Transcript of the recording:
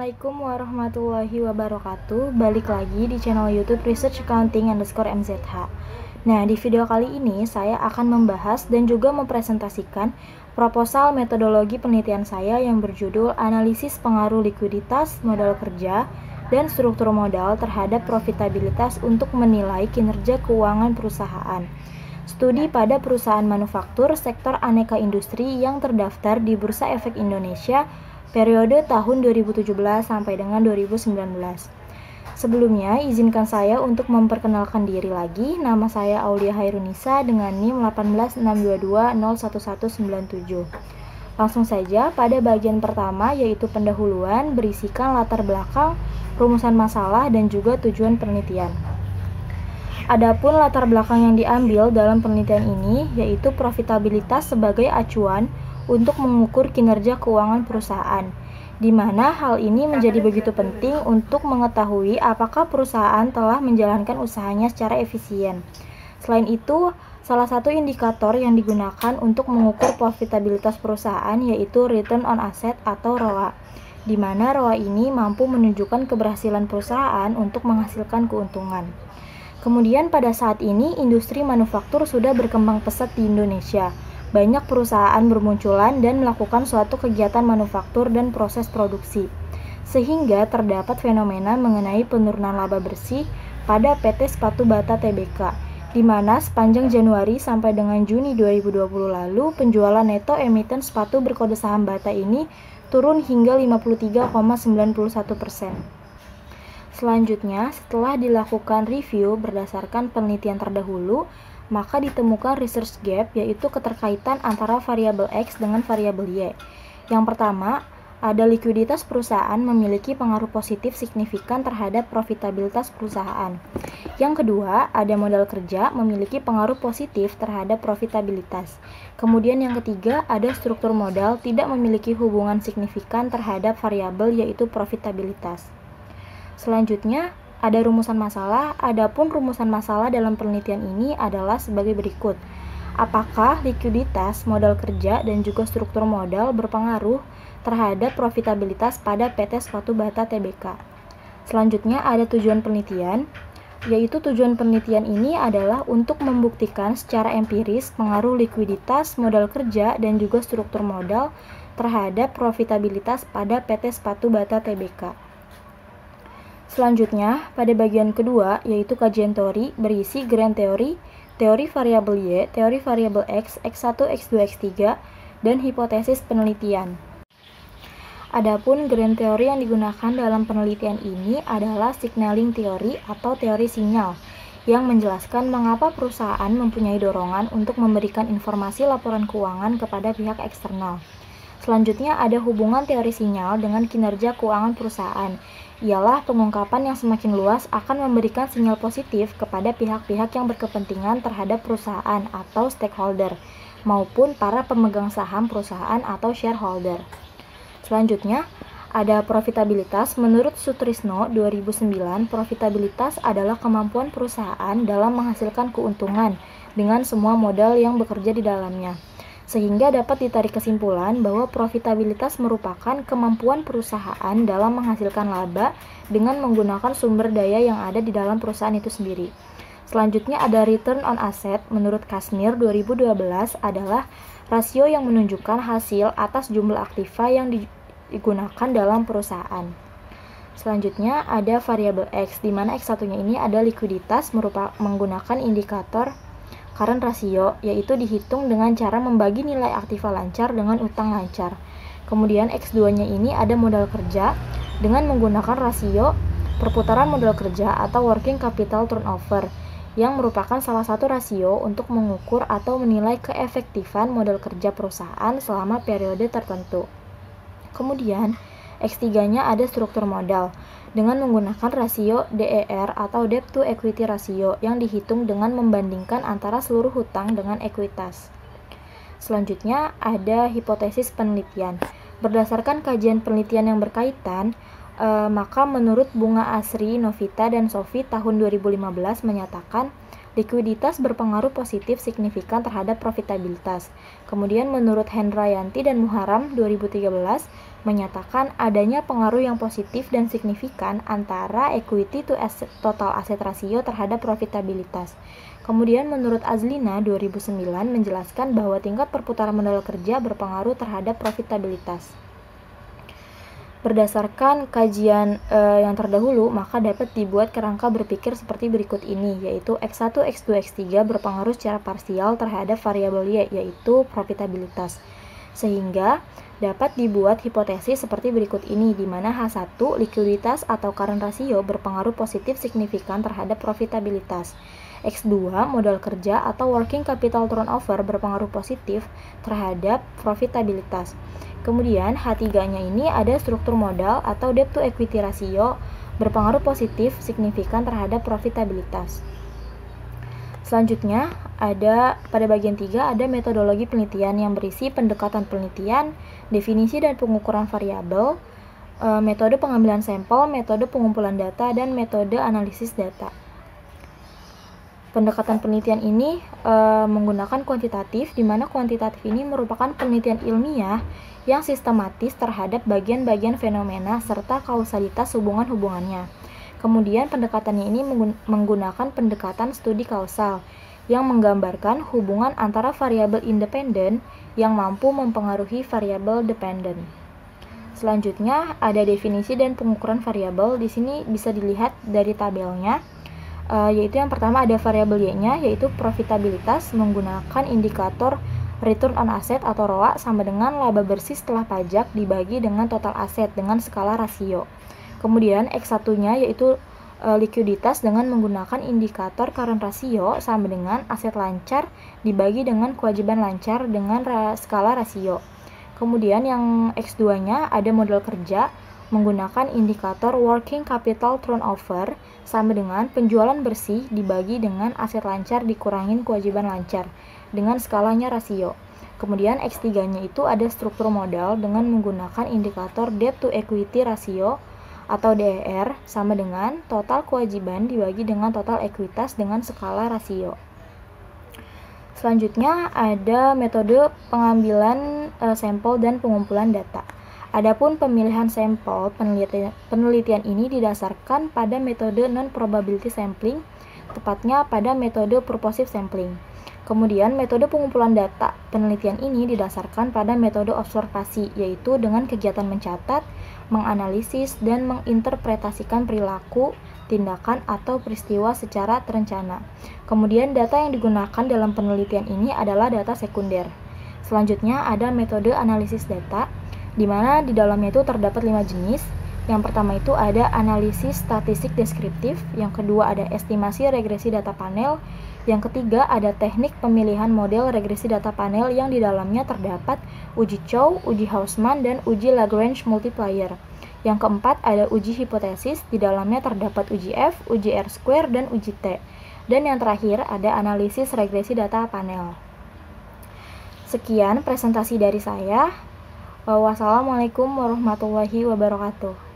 Assalamualaikum warahmatullahi wabarakatuh. Balik lagi di channel YouTube Research Accounting _MZH. Nah, di video kali ini saya akan membahas dan juga mempresentasikan proposal metodologi penelitian saya yang berjudul Analisis Pengaruh Likuiditas, Modal Kerja, dan Struktur Modal terhadap Profitabilitas untuk menilai kinerja keuangan perusahaan. Studi pada perusahaan manufaktur sektor aneka industri yang terdaftar di Bursa Efek Indonesia periode tahun 2017 sampai dengan 2019. Sebelumnya, izinkan saya untuk memperkenalkan diri lagi. Nama saya Aulia Hairunisa dengan NIM 18622011197. Langsung saja pada bagian pertama, yaitu pendahuluan, berisikan latar belakang, rumusan masalah, dan juga tujuan penelitian. Adapun latar belakang yang diambil dalam penelitian ini yaitu profitabilitas sebagai acuan untuk mengukur kinerja keuangan perusahaan, di mana hal ini menjadi begitu penting untuk mengetahui apakah perusahaan telah menjalankan usahanya secara efisien. Selain itu, salah satu indikator yang digunakan untuk mengukur profitabilitas perusahaan yaitu Return on Asset atau ROA, di mana ROA ini mampu menunjukkan keberhasilan perusahaan untuk menghasilkan keuntungan. Kemudian pada saat ini industri manufaktur sudah berkembang pesat di Indonesia. Banyak perusahaan bermunculan dan melakukan suatu kegiatan manufaktur dan proses produksi, sehingga terdapat fenomena mengenai penurunan laba bersih pada PT Sepatu Bata Tbk, di mana sepanjang Januari sampai dengan Juni 2020 lalu penjualan neto emiten sepatu berkode saham Bata ini turun hingga 53,91%. Selanjutnya, setelah dilakukan review berdasarkan penelitian terdahulu, maka ditemukan research gap, yaitu keterkaitan antara variabel X dengan variabel Y. Yang pertama, ada likuiditas perusahaan memiliki pengaruh positif signifikan terhadap profitabilitas perusahaan. Yang kedua, ada modal kerja memiliki pengaruh positif terhadap profitabilitas. Kemudian yang ketiga, ada struktur modal tidak memiliki hubungan signifikan terhadap variabel yaitu profitabilitas. Selanjutnya, ada rumusan masalah. Adapun rumusan masalah dalam penelitian ini adalah sebagai berikut. Apakah likuiditas, modal kerja, dan juga struktur modal berpengaruh terhadap profitabilitas pada PT Sepatu Bata Tbk? Selanjutnya ada tujuan penelitian, yaitu tujuan penelitian ini adalah untuk membuktikan secara empiris pengaruh likuiditas, modal kerja, dan juga struktur modal terhadap profitabilitas pada PT Sepatu Bata Tbk. Selanjutnya, pada bagian kedua, yaitu kajian teori, berisi grand teori, teori variabel Y, teori variabel X, X1, X2, X3, dan hipotesis penelitian. Adapun grand teori yang digunakan dalam penelitian ini adalah signaling theory atau teori sinyal, yang menjelaskan mengapa perusahaan mempunyai dorongan untuk memberikan informasi laporan keuangan kepada pihak eksternal. Selanjutnya ada hubungan teori sinyal dengan kinerja keuangan perusahaan, ialah pengungkapan yang semakin luas akan memberikan sinyal positif kepada pihak-pihak yang berkepentingan terhadap perusahaan atau stakeholder, maupun para pemegang saham perusahaan atau shareholder. Selanjutnya, ada profitabilitas. Menurut Sutrisno 2009, profitabilitas adalah kemampuan perusahaan dalam menghasilkan keuntungan dengan semua modal yang bekerja di dalamnya. Sehingga dapat ditarik kesimpulan bahwa profitabilitas merupakan kemampuan perusahaan dalam menghasilkan laba dengan menggunakan sumber daya yang ada di dalam perusahaan itu sendiri. Selanjutnya ada return on asset. Menurut Kasmir 2012 adalah rasio yang menunjukkan hasil atas jumlah aktiva yang digunakan dalam perusahaan. Selanjutnya ada variabel X, di mana X1-nya ini ada likuiditas menggunakan indikator current ratio, yaitu dihitung dengan cara membagi nilai aktiva lancar dengan utang lancar. Kemudian X2-nya ini ada modal kerja dengan menggunakan rasio perputaran modal kerja atau working capital turnover, yang merupakan salah satu rasio untuk mengukur atau menilai keefektifan modal kerja perusahaan selama periode tertentu. Kemudian X3-nya ada struktur modal dengan menggunakan rasio DER atau debt to equity ratio yang dihitung dengan membandingkan antara seluruh hutang dengan ekuitas. Selanjutnya ada hipotesis penelitian. Berdasarkan kajian penelitian yang berkaitan, maka menurut Bunga Asri, Novita, dan Sofi tahun 2015 menyatakan likuiditas berpengaruh positif signifikan terhadap profitabilitas. Kemudian menurut Hendra Yanti dan Muharam 2013, menyatakan adanya pengaruh yang positif dan signifikan antara equity to total asset ratio terhadap profitabilitas. Kemudian menurut Azlina 2009 menjelaskan bahwa tingkat perputaran modal kerja berpengaruh terhadap profitabilitas. Berdasarkan kajian yang terdahulu, maka dapat dibuat kerangka berpikir seperti berikut ini, yaitu X1, X2, X3 berpengaruh secara parsial terhadap variabel Y, yaitu profitabilitas. Sehingga dapat dibuat hipotesis seperti berikut ini, di mana H1, likuiditas atau current ratio berpengaruh positif signifikan terhadap profitabilitas. X2, modal kerja atau working capital turnover berpengaruh positif terhadap profitabilitas. Kemudian H3-nya ini ada struktur modal atau debt to equity ratio berpengaruh positif signifikan terhadap profitabilitas. Selanjutnya, ada pada bagian 3 ada metodologi penelitian yang berisi pendekatan penelitian, definisi dan pengukuran variabel, metode pengambilan sampel, metode pengumpulan data, dan metode analisis data. Pendekatan penelitian ini menggunakan kuantitatif, di mana kuantitatif ini merupakan penelitian ilmiah yang sistematis terhadap bagian-bagian fenomena serta kausalitas hubungan-hubungannya. Kemudian pendekatannya ini menggunakan pendekatan studi kausal yang menggambarkan hubungan antara variabel independen yang mampu mempengaruhi variabel dependen. Selanjutnya ada definisi dan pengukuran variabel. Di sini bisa dilihat dari tabelnya. Yaitu yang pertama ada variabel Y-nya, yaitu profitabilitas menggunakan indikator return on asset atau ROA sama dengan laba bersih setelah pajak dibagi dengan total aset dengan skala rasio. Kemudian X1-nya yaitu likuiditas dengan menggunakan indikator current ratio sama dengan aset lancar dibagi dengan kewajiban lancar dengan skala rasio. Kemudian yang X2-nya ada modal kerja menggunakan indikator working capital turnover sama dengan penjualan bersih dibagi dengan aset lancar dikurangin kewajiban lancar dengan skalanya rasio. Kemudian X3-nya itu ada struktur modal dengan menggunakan indikator debt to equity ratio atau DER sama dengan total kewajiban dibagi dengan total ekuitas dengan skala rasio. Selanjutnya ada metode pengambilan sampel dan pengumpulan data. Adapun pemilihan sampel penelitian ini didasarkan pada metode non-probability sampling, tepatnya pada metode purposive sampling. Kemudian metode pengumpulan data penelitian ini didasarkan pada metode observasi, yaitu dengan kegiatan mencatat, menganalisis, dan menginterpretasikan perilaku, tindakan, atau peristiwa secara terencana. Kemudian data yang digunakan dalam penelitian ini adalah data sekunder. Selanjutnya ada metode analisis data, di mana di dalamnya itu terdapat 5 jenis. Yang pertama itu ada analisis statistik deskriptif, yang kedua ada estimasi regresi data panel, yang ketiga ada teknik pemilihan model regresi data panel yang di dalamnya terdapat uji Chow, uji Hausman, dan uji Lagrange multiplier. Yang keempat ada uji hipotesis, di dalamnya terdapat uji F, uji R-square, dan uji T. Dan yang terakhir ada analisis regresi data panel. Sekian presentasi dari saya. Wassalamualaikum warahmatullahi wabarakatuh.